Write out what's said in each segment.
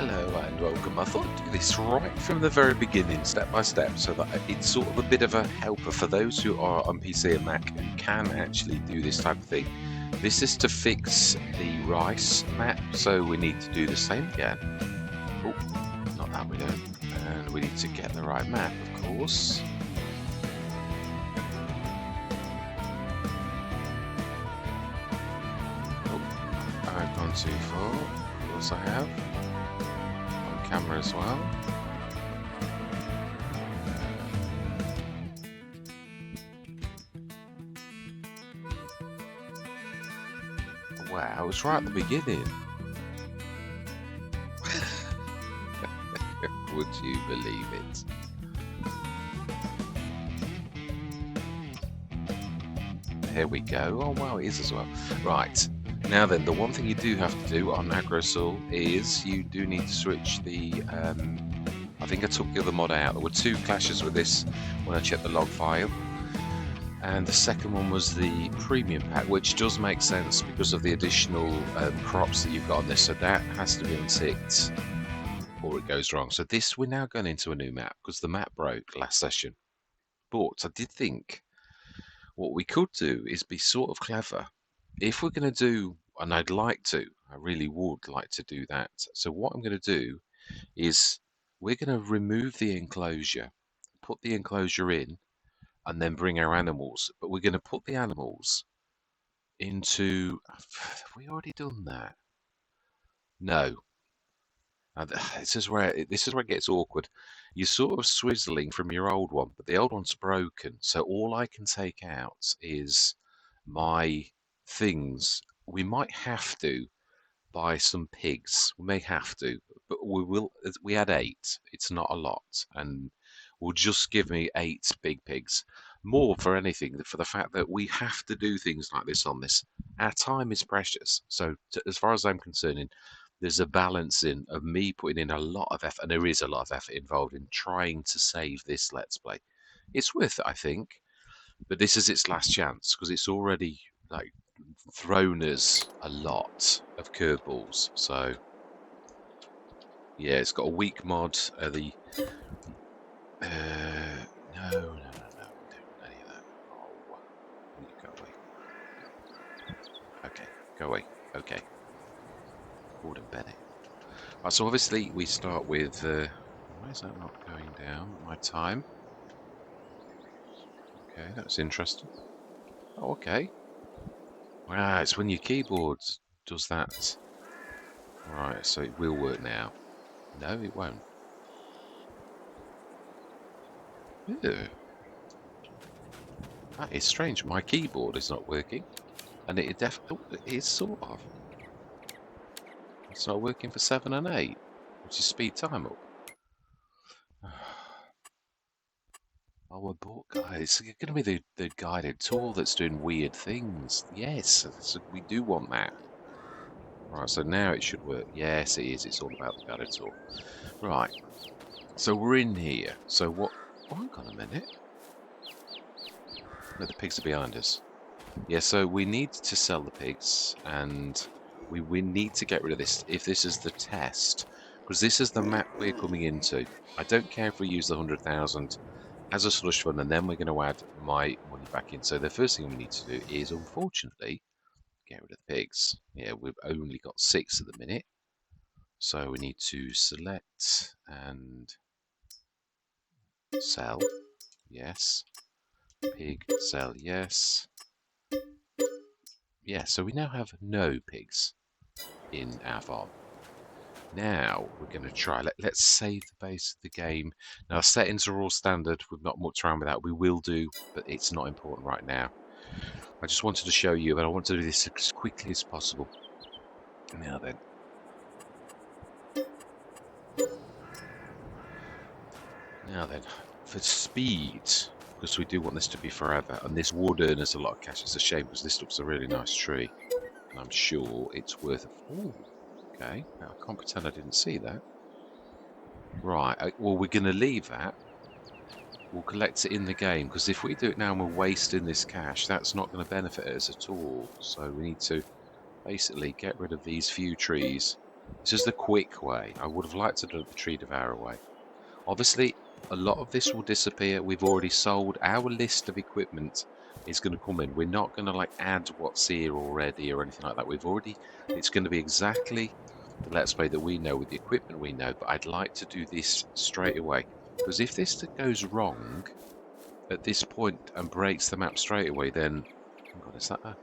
Hello and welcome. I thought I'd do this right from the very beginning, step by step, so that it's sort of a bit of a helper for those who are on PC and Mac who can actually do this type of thing. This is to fix the rice map, so we need to do the same again. Oh, not that we don't. And we need to get the right map, of course. Oh, I've gone too far. Of course I have. Camera as well. Wow, I was right at the beginning. Would you believe it? Here we go. Oh wow, it is as well. Right. Now then, the one thing you do have to do on Agro Sul is you do need to switch the, I think I took the other mod out. There were two clashes with this when I checked the log file. And the second one was the premium pack, which does make sense because of the additional crops that you've got on this. So that has to be unticked or it goes wrong. So this, we're now going into a new map because the map broke last session. But I did think what we could do is be sort of clever. If we're going to do, and I really would like to do that. So what I'm going to do is we're going to remove the enclosure, put the enclosure in, and then bring our animals. But we're going to put the animals into, have we already done that? No. This is where it gets awkward. You're sort of swizzling from your old one, but the old one's broken. So all I can take out is my things. We might have to buy some pigs. We may have to, but we will. We had 8. It's not a lot, and will just give me 8 big pigs. More for anything, for the fact that we have to do things like this on this. Our time is precious. So, as far as I'm concerned, there's a balancing of me putting in a lot of effort, and there is a lot of effort involved in trying to save this Let's Play. It's worth it, I think, but this is its last chance because it's already like thrown us a lot of curveballs. So yeah, it's got a weak mod. No, we don't want any of that. Oh, you go away. Okay, go away. Okay. Gordon Bennett. Right, so obviously we start with. Why is that not going down? My time. Okay, that's interesting. Oh, okay. Wow, it's when your keyboard does that. Right, so it will work now. No, it won't. Ew. That is strange. My keyboard is not working, and it definitely is sort of. It's not working for 7 and 8, which is speed time up. Oh, a book, guys. It's going to be the guided tool that's doing weird things. Yes, we do want that. Right, so now it should work. Yes, it is. It's all about the guided tool. Right, so we're in here. So what? Oh, hang on a minute. No, the pigs are behind us. Yeah, so we need to sell the pigs, and we need to get rid of this. If this is the test, because this is the map we're coming into. I don't care if we use the 100,000 as a slush fund, and then we're going to add my money back in. So the first thing we need to do is, unfortunately, get rid of the pigs. Yeah, we've only got 6 at the minute. So we need to select and sell. Yes. Pig, sell, yes. Yeah, so we now have no pigs in our farm. Now we're going to try. Let's save the base of the game. Now settings are all standard. We've not mucked around with that. We will do, but it's not important right now. I just wanted to show you, but I want to do this as quickly as possible. Now then. Now then, for speed, because we do want this to be forever, and this would earn us a lot of cash. It's a shame because this looks a really nice tree, and I'm sure it's worth. Oh, okay. Now, I can't pretend I didn't see that. Right. Well, we're going to leave that. We'll collect it in the game, because if we do it now and we're wasting this cash, that's not going to benefit us at all. So we need to basically get rid of these few trees This is the quick way. I would have liked to do the tree devourer way. Obviously, a lot of this will disappear. We've already sold our list of equipment is going to come in. We're not going to like add what's here already or anything like that. It's going to be exactly the Let's Play that we know with the equipment we know, but I'd like to do this straight away. Because if this goes wrong at this point and breaks the map straight away, then, hang on, is that a,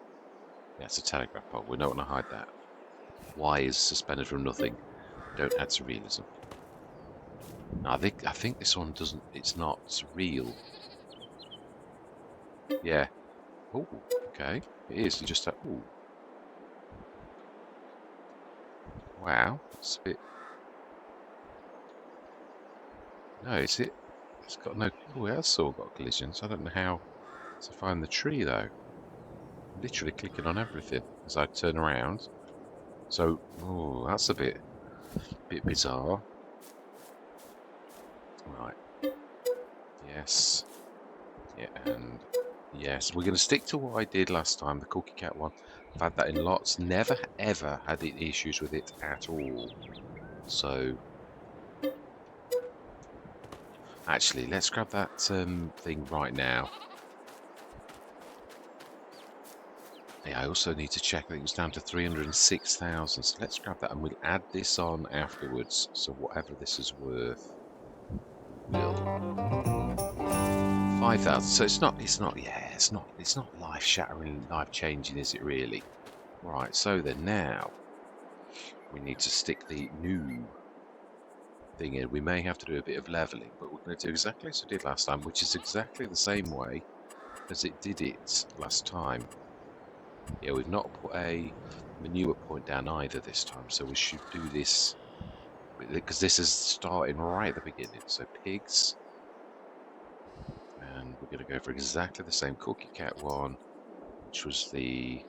yeah, it's a telegraph pole. We're not going to hide that. Y is suspended from nothing. Don't add to realism. No, I think this one doesn't. It's not real. Yeah. Oh, okay. It is. You just have. Oh, wow. It's a bit. No, is it? It's got no. Oh, it has sort of got collisions. I don't know how to find the tree though. I'm literally clicking on everything as I turn around. So, oh, that's a bit bizarre. Right. Yes. Yeah, and yes, we're going to stick to what I did last time, the cookie cat one. I've had that in lots. Never ever had issues with it at all. So, actually, let's grab that thing right now. Yeah, I also need to check that it was down to 306,000. So let's grab that and we'll add this on afterwards. So whatever this is worth, we'll 5,000. So it's not life shattering, life changing, is it really? Right. So then now we need to stick the new thing in. We may have to do a bit of leveling, but we're going to do exactly as we did last time, which is exactly the same way as it did it last time. Yeah, we've not put a manure point down either this time, so we should do this because this is starting right at the beginning. So pigs, and we're going to go for exactly the same cookie cat one, which was the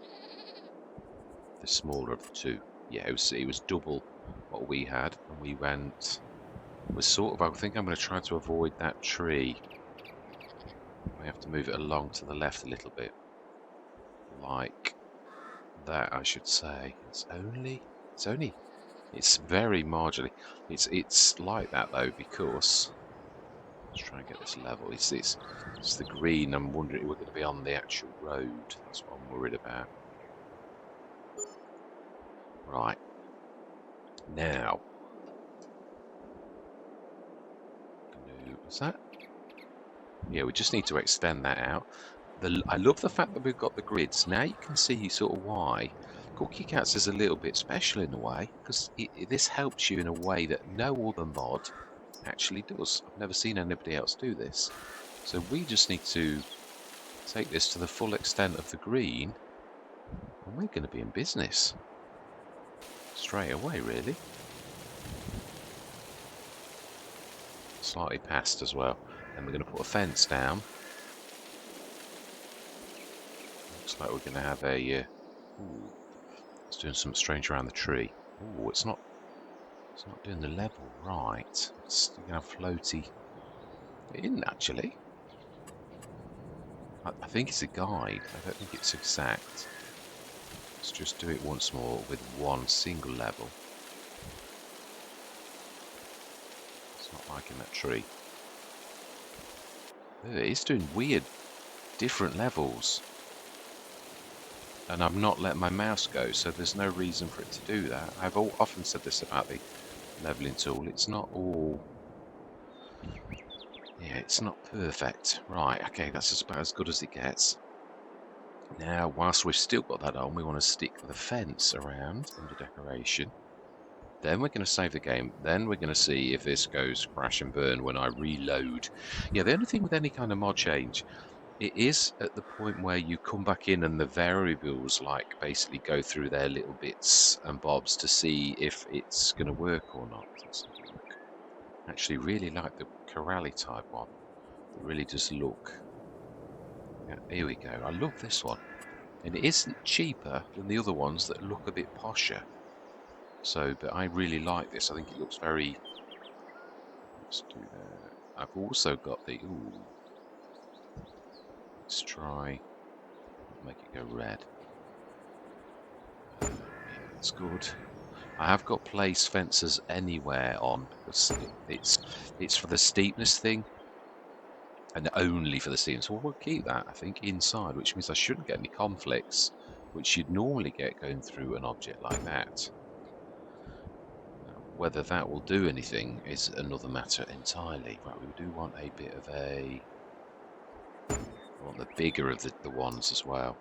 smaller of the two. Yeah, it was double what we had, and we went. We're sort of. I think I'm going to try to avoid that tree. We have to move it along to the left a little bit, like that, I should say. It's very marginally. It's like that though because let's try and get this level. It's the green. I'm wondering if we're going to be on the actual road. That's what I'm worried about. Right now, was that? Yeah, we just need to extend that out. I love the fact that we've got the grids. Now you can see sort of why Cookie Cats is a little bit special in a way, because this helps you in a way that no other mod actually does. I've never seen anybody else do this. So we just need to take this to the full extent of the green, and we're going to be in business straight away, really. Slightly past as well. And we're going to put a fence down. Looks like we're going to have a... ooh, it's doing something strange around the tree. Oh, it's not doing the level right. It's going to have floaty. It isn't actually. I think it's a guide. I don't think it's exact. Let's just do it once more with one single level. It's not liking that tree. It's doing weird, different levels. And I've not let my mouse go, so there's no reason for it to do that. I've often said this about the leveling tool. It's not all... yeah, it's not perfect. Right, okay, that's about as good as it gets. Now, whilst we've still got that on, we want to stick the fence around under decoration. Then we're going to save the game. Then we're going to see if this goes crash and burn when I reload. Yeah, the only thing with any kind of mod change, it is at the point where you come back in and the variables like basically go through their little bits and bobs to see if it's going to work or not. Let's have a look. Actually, really like the Corrali type one. It really does look. Yeah, here we go. I love this one. And it isn't cheaper than the other ones that look a bit posher. So, but I really like this. I think it looks very... let's do that. I've also got the... ooh. Let's try... make it go red. Yeah, that's good. I have got place fences anywhere on because it's for the steepness thing and only for the steepness. So we'll keep that, I think, inside, which means I shouldn't get any conflicts, which you'd normally get going through an object like that. Now, whether that will do anything is another matter entirely. Right, we do want a bit of a. I want the bigger of the ones as well.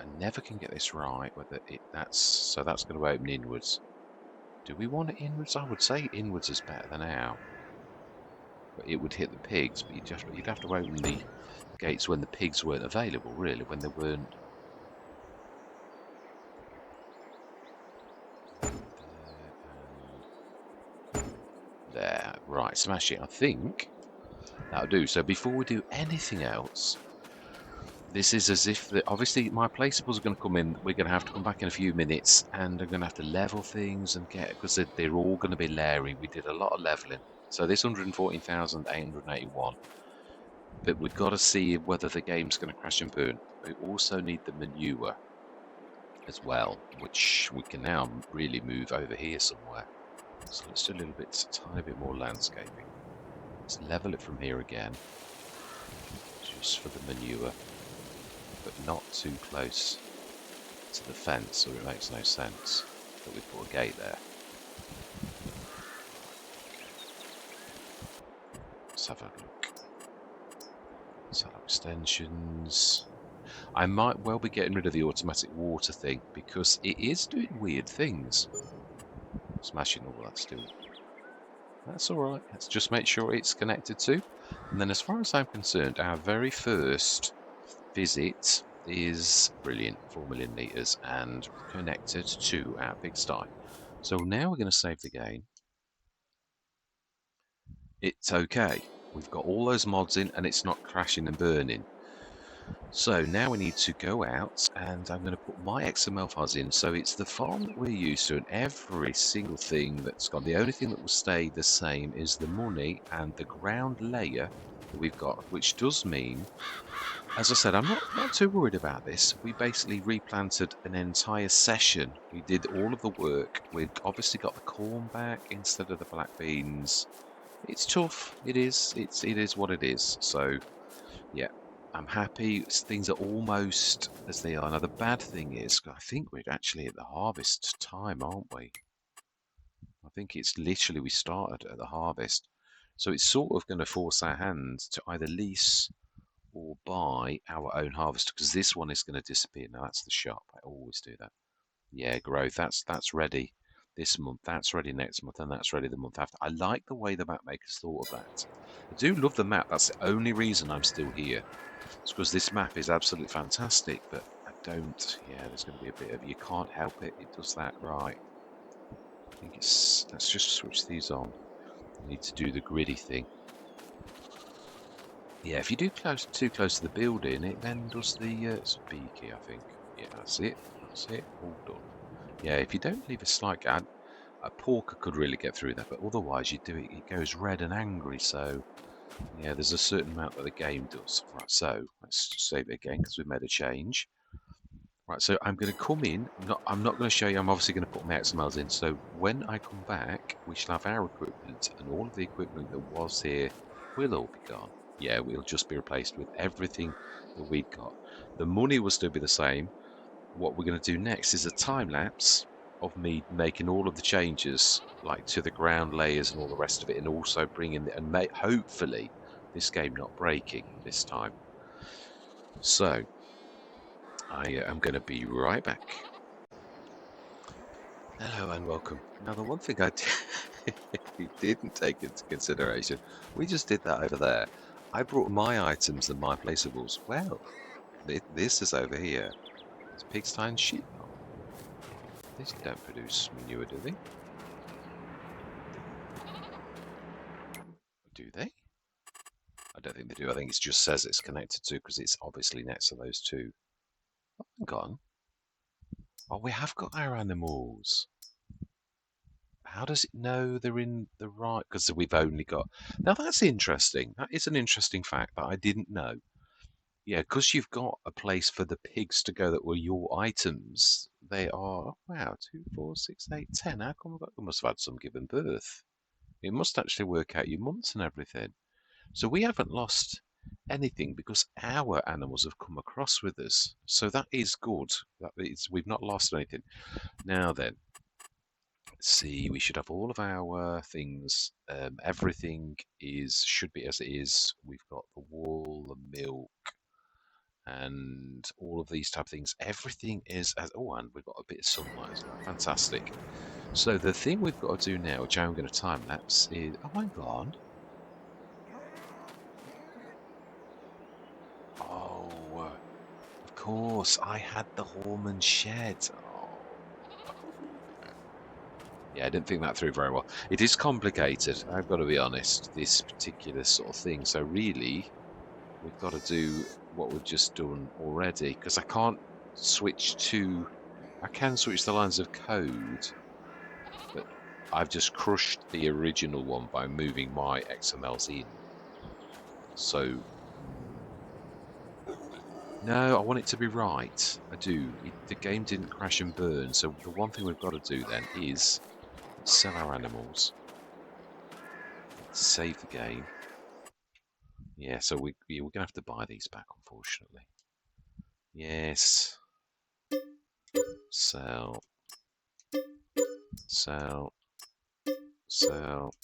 I never can get this right. Whether that's going to open inwards. Do we want it inwards? I would say inwards is better than out. But it would hit the pigs, but you'd have to open the gates when the pigs weren't available, really, when they weren't there and there. Right, smash it. I think that'll do. So before we do anything else, this is as if obviously my placeables are going to come in. We're going to have to come back in a few minutes, and I'm going to have to level things and get because they're all going to be layering. We did a lot of leveling. So this 114,881. But we've got to see whether the game's going to crash and burn. We also need the manure as well, which we can now really move over here somewhere. So let's do a little bit, tiny bit more landscaping. Let's level it from here again, just for the manure, but not too close to the fence, or it makes no sense that we put a gate there. Let's have a look. Silo extensions. I might well be getting rid of the automatic water thing because it is doing weird things. Smashing all that still. That's alright. Let's just make sure it's connected to. And then as far as I'm concerned, our very first visit is brilliant, 4 million litres and connected to our pigsty. So now we're going to save the game. It's okay. We've got all those mods in and it's not crashing and burning. So now we need to go out and I'm going to put my XML files in. So it's the farm that we're used to and every single thing that's gone. The only thing that will stay the same is the money and the ground layer that we've got, which does mean, as I said, I'm not too worried about this. We basically replanted an entire session. We did all of the work. We've obviously got the corn back instead of the black beans. It's tough. It is. It is what it is. So, yeah, I'm happy. Things are almost as they are. Now, the bad thing is, I think we're actually at the harvest time, aren't we? I think it's literally we started at the harvest. So it's sort of going to force our hand to either lease or buy our own harvester because this one is going to disappear. Now that's the shop. I always do that. Yeah, growth. That's ready this month. That's ready next month, and that's ready the month after. I like the way the map makers thought of that. I do love the map. That's the only reason I'm still here. It's because this map is absolutely fantastic, but I don't. Yeah, there's going to be a bit of you can't help it. It does that right. I think it's. Let's just switch these on. I need to do the gritty thing. Yeah, if you do too close to the building, it then does the it's B key, I think. Yeah, that's it. That's it. All done. Yeah, if you don't leave a slight gap, a porker could really get through that, but otherwise you do it. It goes red and angry. So yeah, there's a certain amount that the game does. Right. So let's just save it again because we made a change. Right, so I'm going to come in. I'm not going to show you. I'm obviously going to put my XMLs in. So when I come back, we shall have our equipment, and all of the equipment that was here will all be gone. Yeah, we'll just be replaced with everything that we've got. The money will still be the same. What we're going to do next is a time lapse of me making all of the changes, like to the ground layers and all the rest of it, and also bringing hopefully this game not breaking this time. So I am going to be right back. Hello and welcome. Now, the one thing I didn't take into consideration, we just did that over there. I brought my items and my placeables. Well, this is over here. It's pigsty and sheep. They don't produce manure, do they? Do they? I don't think they do. I think it just says it's connected to because it's obviously next to those two. Oh, hang on. Oh, we have got our animals. How does it know they're in the right? Because we've only got. Now that's interesting. That is an interesting fact that I didn't know. Yeah, because you've got a place for the pigs to go that were your items. they are, oh, wow, 2, 4, 6, 8, 10. How come we must have had some given birth? It must actually work out your months and everything. So we haven't lost anything because our animals have come across with us. So that is good. That is, we've not lost anything. Now then, let's see, we should have all of our things. Everything should be as it is. We've got the wool, the milk, and all of these type of things. Everything is as, oh, and we've got a bit of sunlight as well. Fantastic. So the thing we've got to do now, which I'm going to time lapse, is, oh my god. Oh, of course, I had the Horman shed. Oh. Yeah, I didn't think that through very well. It is complicated, I've got to be honest, this particular sort of thing. So really, we've got to do what we've just done already, because I can't switch to... I can switch the lines of code, but I've just crushed the original one by moving my XMLs in. So, no, I want it to be right. I do. The game didn't crash and burn, so the one thing we've got to do then is sell our animals, save the game. Yeah, so we're going to have to buy these back, unfortunately. Yes. Sell. Sell. Sell.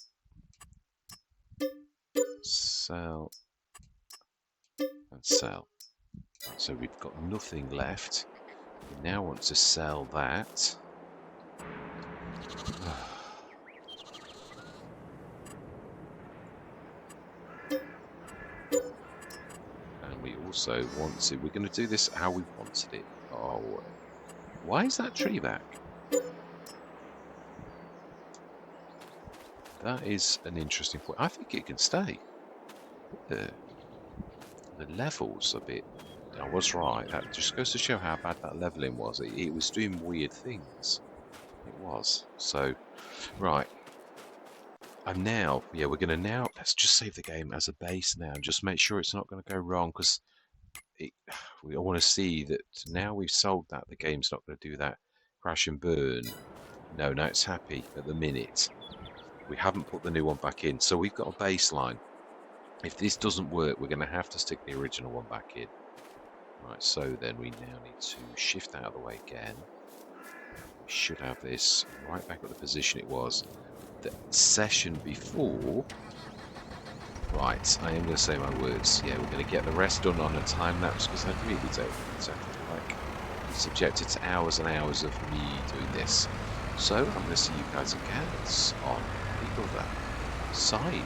Sell. And sell. So we've got nothing left. We now want to sell that. And we also want to... We're going to do this how we wanted it. Oh, why is that tree back? That is an interesting point. I think it can stay. The level's a bit... I was right. That just goes to show how bad that leveling was. It was doing weird things. It was. So, right. I'm now... Yeah, we're going to now... Let's just save the game as a base now. And just make sure it's not going to go wrong. Because we all want to see that now we've sold that, the game's not going to do that crash and burn. No, now it's happy at the minute. We haven't put the new one back in. So we've got a baseline. If this doesn't work, we're going to have to stick the original one back in. Right, so then we now need to shift out of the way again. We should have this right back at the position it was. The session before... Right, I am going to say my words. Yeah, we're going to get the rest done on a time lapse because I really don't like subjected to hours and hours of me doing this. So I'm going to see you guys again on the other side.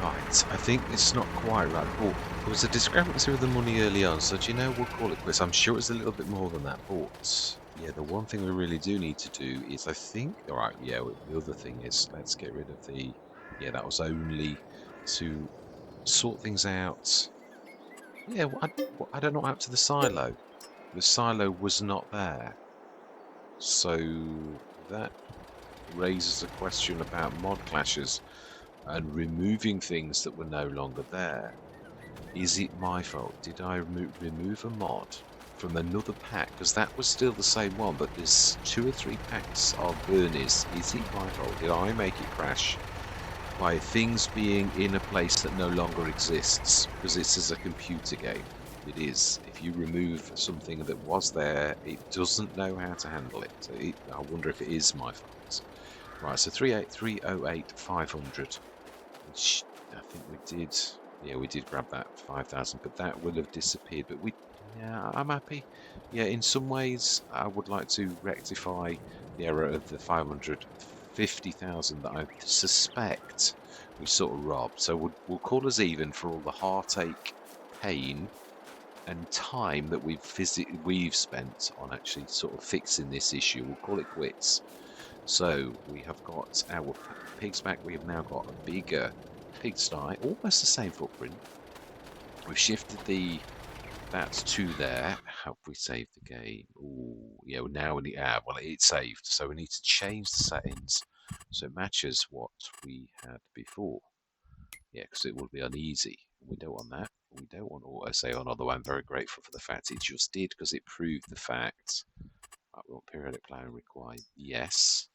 Right, I think it's not quite right. But there was a discrepancy with the money early on, so do you know, we'll call it quits. I'm sure it's a little bit more than that, but yeah, the one thing we really do need to do is, I think, all right, yeah, the other thing is, let's get rid of the, yeah, that was only to sort things out. Yeah, I don't know what happened to the silo. The silo was not there. So that raises a question about mod clashes and removing things that were no longer there. Is it my fault? Did I remove a mod from another pack? Because that was still the same one, but there's 2 or 3 packs of Bernies. Is it my fault? Did I make it crash by things being in a place that no longer exists? Because this is a computer game. It is. If you remove something that was there, it doesn't know how to handle it. So I wonder if it is my fault. Right, so 38308 500. Which I think we did. Yeah, we did grab that 5,000, but that will have disappeared. But yeah, I'm happy. Yeah, in some ways, I would like to rectify the error of the 550,000 that I suspect we sort of robbed. So we'll call us even for all the heartache, pain, and time that we've spent on actually sort of fixing this issue. We'll call it quits. So we have got our pigs back. We have now got a bigger pigsty, almost the same footprint. We've shifted that to there. Have we saved the game? Oh, yeah. Now we need. Well, it's saved, so we need to change the settings so it matches what we had before. Yeah, because it will be uneasy. We don't want that. We don't want auto save on. Although I'm very grateful for the fact it just did, because it proved the fact. Right, we want periodic playing required. Yes.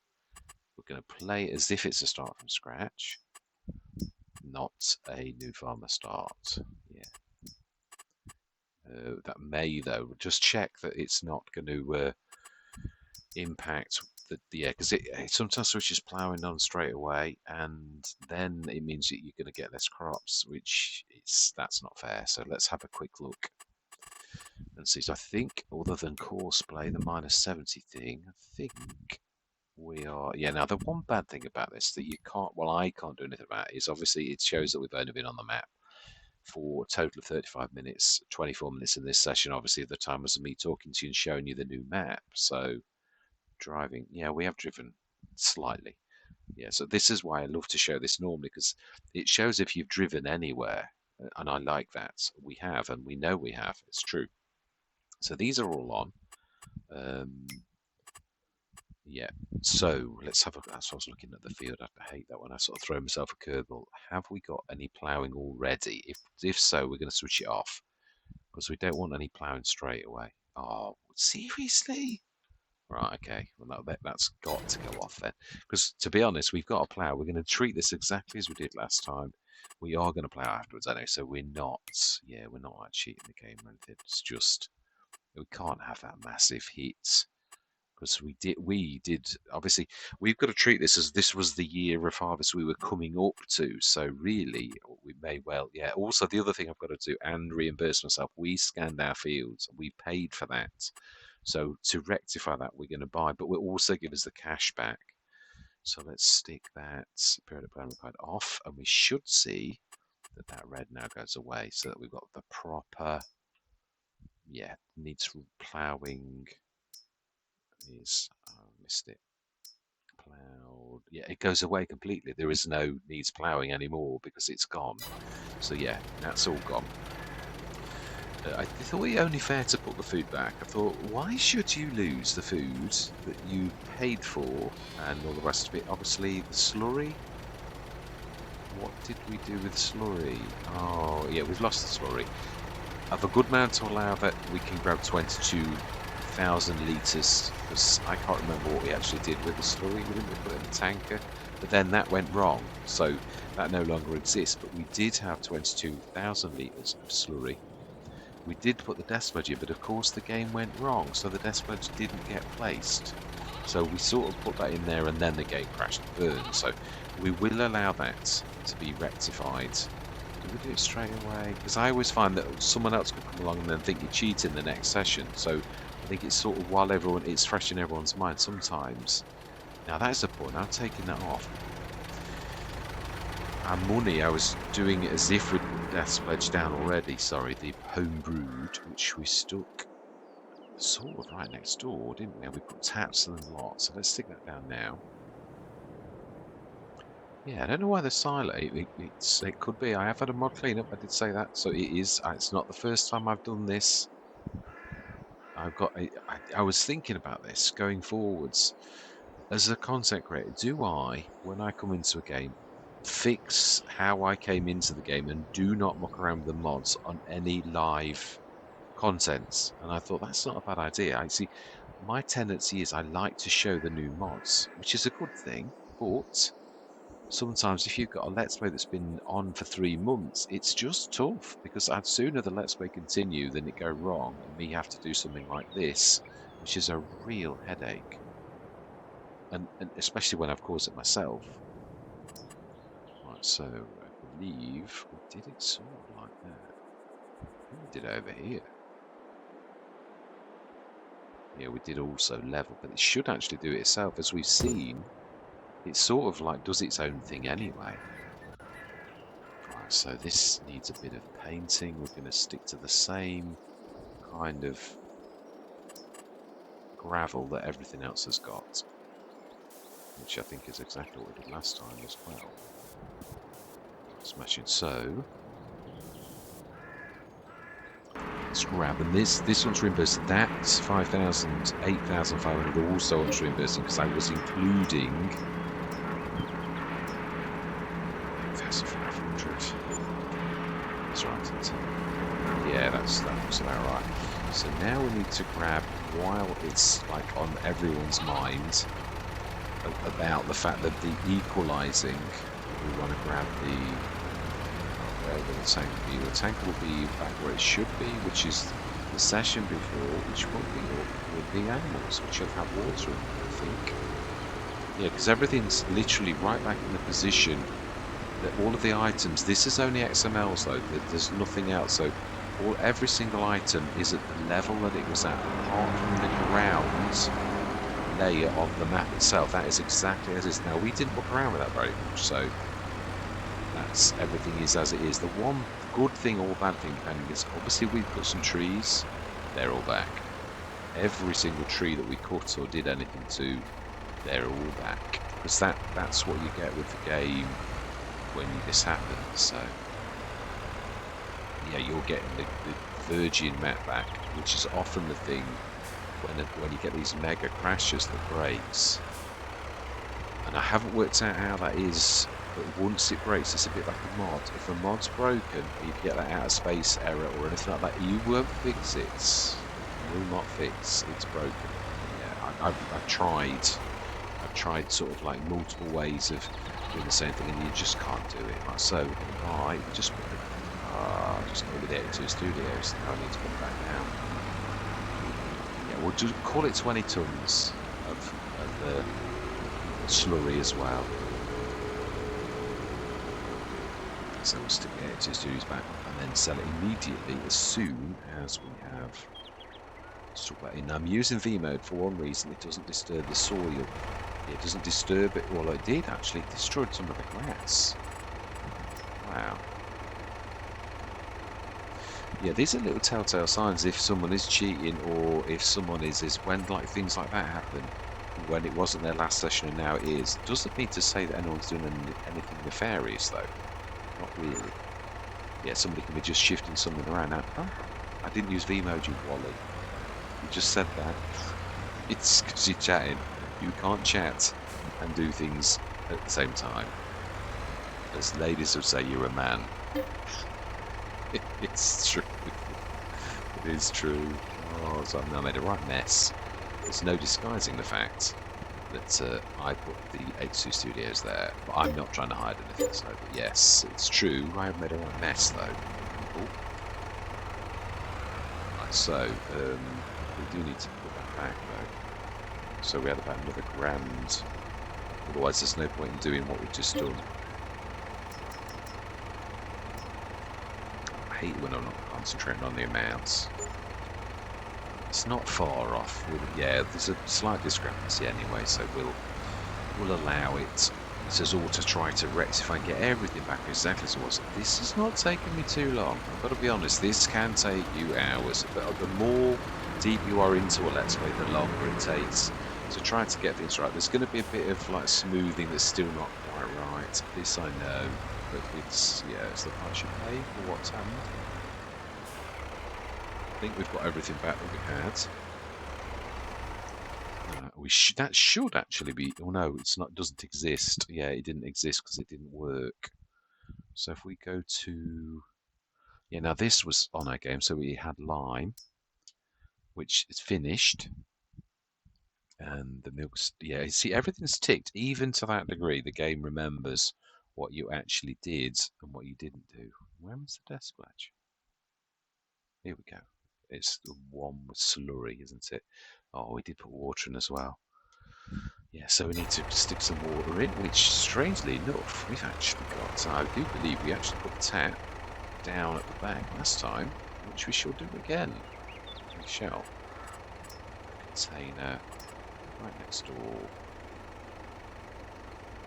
We're going to play as if it's a start from scratch, not a new farmer start. Yeah. That may, though, just check that it's not going to impact yeah, because it sometimes switches ploughing on straight away, and then it means that you're going to get less crops, which that's not fair. So let's have a quick look and see. So I think, other than course play, the -70 thing, I think we are, yeah. Now the one bad thing about this that you can't, well, I can't do anything about, is obviously it shows that we've only been on the map for a total of 35 minutes, 24 minutes in this session. Obviously, the time was me talking to you and showing you the new map. So driving, yeah, we have driven slightly. Yeah, so this is why I love to show this normally, because it shows if you've driven anywhere, and I like that. We have, and we know we have. It's true. So these are all on. Yeah, so let's have a. As I was looking at the field, I hate that when I sort of throw myself a curveball. Have we got any ploughing already? If so, we're going to switch it off, because we don't want any ploughing straight away. Oh, seriously? Right, okay. Well, that's got to go off then. Because to be honest, we've got a plough. We're going to treat this exactly as we did last time. We are going to plough afterwards, I know. So we're not, yeah, we're not like cheating the game or anything. It's just, we can't have that massive hit. Because we did, obviously, we've got to treat this as this was the year of harvest we were coming up to. So really, we may well, yeah. Also, the other thing I've got to do and reimburse myself, we scanned our fields. We paid for that. So to rectify that, we're going to buy, but we'll also give us the cash back. So let's stick that periodic plan required off, and we should see that red now goes away, so that we've got the proper, yeah, needs ploughing. Is missed it. Ploughed. Yeah, it goes away completely. There is no needs ploughing anymore because it's gone. So yeah, that's all gone. I thought it only fair to put the food back. I thought, why should you lose the food that you paid for and all the rest of it? Obviously, the slurry. What did we do with slurry? Oh, yeah, we've lost the slurry. Have a good man to allow that we can grab 22,000 litres, because I can't remember what we actually did with the slurry. We didn't put it in the tanker, but then that went wrong, so that no longer exists. But we did have 22,000 litres of slurry. We did put the death smudge in, but of course the game went wrong, so the death smudge didn't get placed. So we sort of put that in there, and then the game crashed and burned. So we will allow that to be rectified. Do we do it straight away? Because I always find that someone else could come along and then think you're cheating the next session. So I think it's sort of while it's fresh in everyone's mind sometimes. Now that's the point. I'm taking that off. our money, I was doing it as if we'd put Death's Pledge down already. Sorry, the home brewed, which we stuck sort of right next door, didn't we? And we put taps and lots. So let's stick that down now. Yeah, I don't know why the silo. It could be. I have had a mod cleanup. I did say that, so it is. It's not the first time I've done this. I've got. I was thinking about this going forwards. As a content creator, do I, when I come into a game, fix how I came into the game and do not muck around with the mods on any live content? And I thought that's not a bad idea. I see. My tendency is I like to show the new mods, which is a good thing, but sometimes if you've got a Let's Play that's been on for 3 months, it's just tough because I'd sooner the Let's Play continue than it go wrong and me have to do something like this, which is a real headache. And especially when I've caused it myself. Right, so I believe we did it sort of like that. I think we did it over here. Yeah, we did also level, but it should actually do it itself. As we've seen, it sort of like does its own thing anyway. Right, so this needs a bit of painting. We're going to stick to the same kind of gravel that everything else has got, which I think is exactly what we did last time as well. Smashing. So let's grab, and this one's reimbursed. That's 5,000, 8,500 also on reimbursing because I was including 8,500. That's right, isn't it? Yeah, that looks about right. So now we need to grab, while it's like on everyone's mind about the fact that the equalizing, we want to grab the where will the tank be? The tank will be back where it should be, which is the session before, which will be with the animals, which should have water in them, I think. Yeah, because everything's literally right back in the position that all of the items, this is only XMLs though, there's nothing else, so every single item is at the level that it was at, apart from the ground layer of the map itself. That is exactly as it is. Now, we didn't walk around with that very much, so that's everything is as it is. The one good thing or bad thing depending is obviously we put some trees, they're all back. Every single tree that we cut or did anything to, they're all back. Because that's what you get with the game when this happens. So yeah, you're getting the virgin map back, which is often the thing when you get these mega crashes that breaks. And I haven't worked out how that is, but once it breaks, it's a bit like a mod. If a mod's broken, you get that out of space error or anything like that, you won't fix it. You will not fix. It's broken. Yeah, I've tried sort of like multiple ways of doing the same thing, and you just can't do it. Like so, right, just go with the A2 Studios. Now I need to put it back down. Yeah, we'll just call it 20 tons of the slurry as well. So we'll stick the A2 Studios back and then sell it immediately as soon as we have. Let's talk about it. Now I'm using V mode for one reason: it doesn't disturb the soil. It doesn't disturb it. Well, it did actually. It destroyed some of the grass. Wow. Yeah, these are little telltale signs if someone is cheating or if someone is when like things like that happen, when it wasn't their last session and now it is. Doesn't mean to say that anyone's doing anything nefarious though. Not really. Yeah, somebody can be just shifting something around. Now, oh, I didn't use V mode, you Wally. You just said that. It's because you're chatting. You can't chat and do things at the same time. As ladies would say, you're a man. It's true. It is true. Oh, so I made a right mess. There's no disguising the fact that I put the H2 Studios there, but I'm not trying to hide anything. So, but yes, it's true. I have made a right mess though. Cool. Right, so we do need to put that back though. So we had about another grand. Otherwise, there's no point in doing what we've just done. I hate when I'm not concentrating on the amounts. It's not far off. Yeah, there's a slight discrepancy anyway, so we'll allow it. It says auto try to rectify and get everything back exactly as it was. This is not taking me too long. I've got to be honest, this can take you hours. But the more deep you are into a Let's Play, the longer it takes. So trying to get things right. There's going to be a bit of like smoothing that's still not quite right. This I know, but it's, yeah, it's the price you pay for what's happened. I think we've got everything back that we had. That should actually be. Oh no, it's not. Doesn't exist. Yeah, it didn't exist because it didn't work. So if we go to, yeah, now this was on our game. So we had lime, which is finished, and the milk's, yeah. See, everything's ticked, even to that degree. The game remembers what you actually did and what you didn't do. Where was the death splash? Here we go. It's the one with slurry, isn't it? Oh, we did put water in as well. Yeah, so we need to stick some water in, which, strangely enough, we've actually got. I do believe we actually put the tap down at the back last time, which we shall do again. We shall. Container right next door.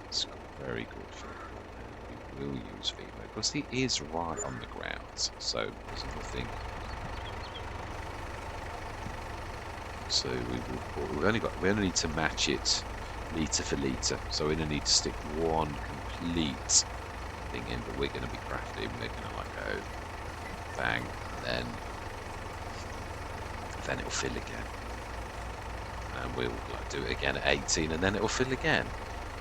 It's got very good feedback, and we will use feedback because he is right on the ground, so there's nothing. So we only need to match it litre for litre. So we only need to stick one complete thing in, but we're going to be crafty. We're going to like go bang, and then it'll fill again, and we'll like do it again at 18, and then it'll fill again,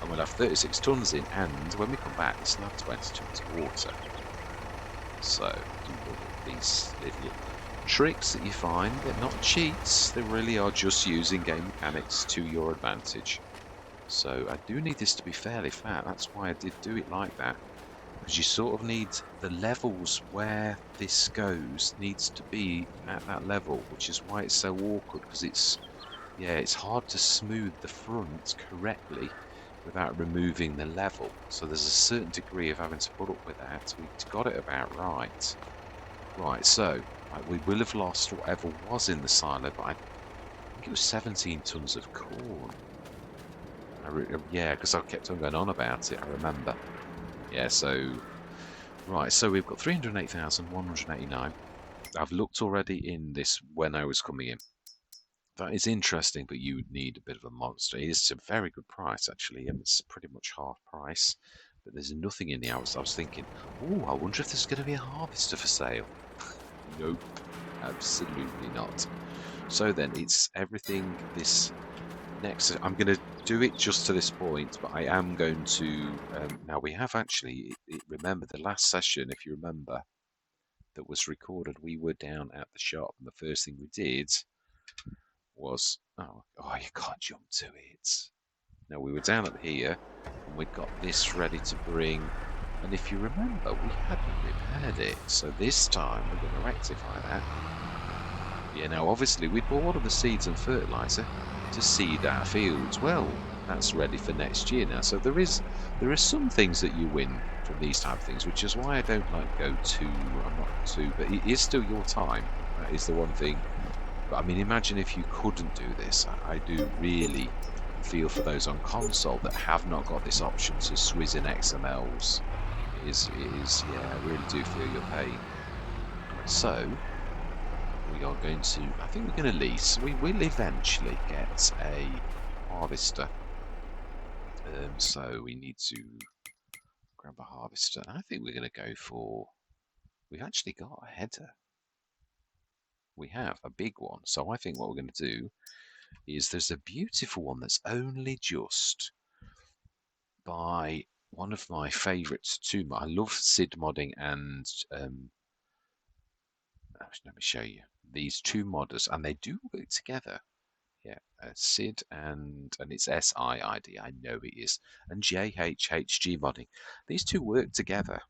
and we'll have 36 tons in. And when we come back, we'll still have 20 tons of water. So these little tricks that you find, they're not cheats, they really are just using game mechanics to your advantage. So I do need this to be fairly fat, that's why I did do it like that, because you sort of need the levels where this goes needs to be at that level, which is why it's so awkward, because it's, yeah, it's hard to smooth the front correctly without removing the level. So there's a certain degree of having to put up with that. We got it about right. Right, so we will have lost whatever was in the silo, but I think it was 17 tons of corn. Yeah, because I kept on going on about it, I remember. Yeah, so, right, so we've got 308,189. I've looked already in this when I was coming in. That is interesting, but you need a bit of a monster. It is a very good price, actually, and it's pretty much half price. But there's nothing in the hours. I was thinking, oh, I wonder if there's going to be a harvester for sale. Nope, absolutely not. So then, it's everything this next. I'm going to do it just to this point, but I am going to. Now, we have actually, remember the last session, if you remember, that was recorded, we were down at the shop, and the first thing we did was, oh, you can't jump to it. Now, we were down at here, and we'd got this ready to bring, and if you remember, we hadn't repaired it, so this time we're going to rectify that. Yeah, now obviously we bought all of the seeds and fertilizer to seed our fields. Well, that's ready for next year now. So there are some things that you win from these type of things, which is why I don't like go too. I'm not too, but it is still your time. That is the one thing. But I mean, imagine if you couldn't do this. I do really feel for those on console that have not got this option to swizz in XMLs. It is, yeah, I really do feel your pain. So we are going to, I think we're going to lease. We will eventually get a harvester. So we need to grab a harvester. I think we're going to go for, we've actually got a header. We have a big one. So I think what we're going to do is there's a beautiful one that's only just by one of my favourites too. I love SID modding and let me show you these two modders, and they do work together. Yeah, SID and it's SIID. I know it is, and JHHG modding. These two work together.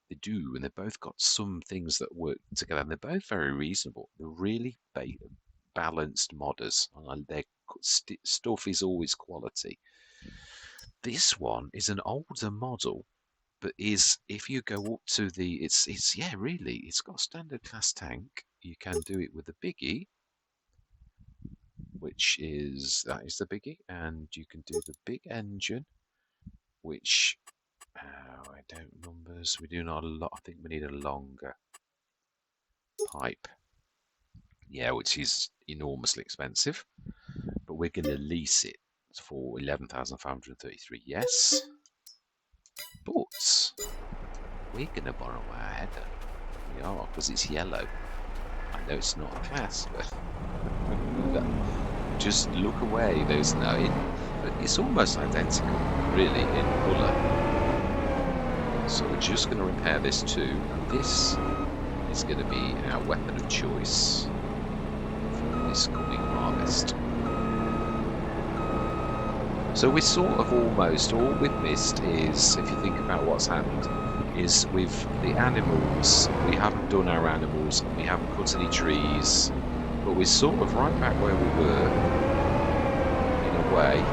They do, and they've both got some things that work together, and they're both very reasonable. They're really balanced modders, and their stuff is always quality. This one is an older model, but is if you go up to the it's yeah, really, it's got a standard class tank. You can do it with the biggie, which is that is the biggie, and you can do the big engine, which I don't numbers. We do not a lot. I think we need a longer pipe. Yeah, which is enormously expensive, but we're going to lease it for 11,533. Yes, but we're going to borrow our header. We are, because it's yellow. I know it's not a class, but just look away. There's no. But it's almost identical, really, in colour. So we're just going to repair this too, and this is going to be our weapon of choice for this coming harvest. So we sort of almost, all we've missed is, if you think about what's happened, is with the animals, we haven't done our animals, and we haven't cut any trees, but we're sort of right back where we were, in a way.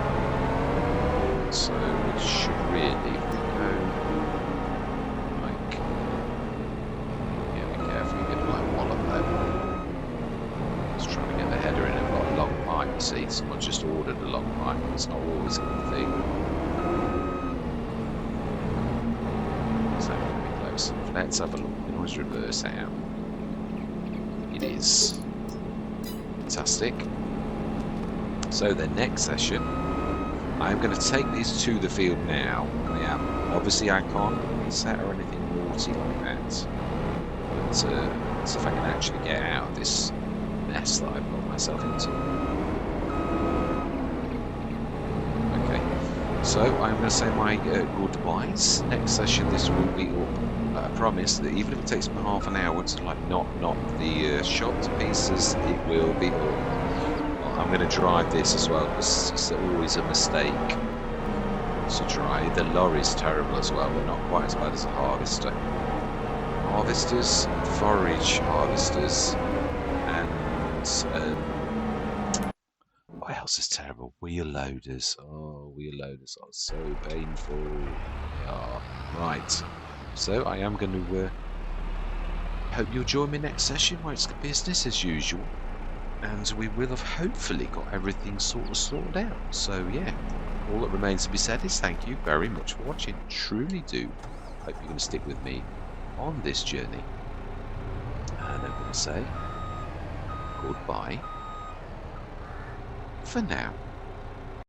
So we should really, if we go, like, yeah, be careful, you're going to like wallop there. Just trying to get the header in. I've got a long pipe, you see, someone just ordered a long pipe, it's not always a good thing. So very close. Let's have a look. We can always reverse out. It is. Fantastic. So the next session, I'm going to take these to the field now. Obviously I can't reset or anything naughty like that. But so if I can actually get out of this mess that I've got myself into. Okay, so I'm going to say my goodbyes. Next session, this will be up. I promise that even if it takes me half an hour to like knock the shop to pieces, it will be up. I'm going to drive this as well, because it's always a mistake to drive. The lorry's terrible as well, but not quite as bad as a harvester. Harvesters, forage harvesters, and what else is terrible? Wheel loaders. Oh, wheel loaders are so painful. They are. Right. So I am going to hope you'll join me next session, where it's business as usual. And we will have hopefully got everything sort of sorted out. So yeah, all that remains to be said is thank you very much for watching. Truly do hope you're going to stick with me on this journey. And I'm going to say goodbye for now.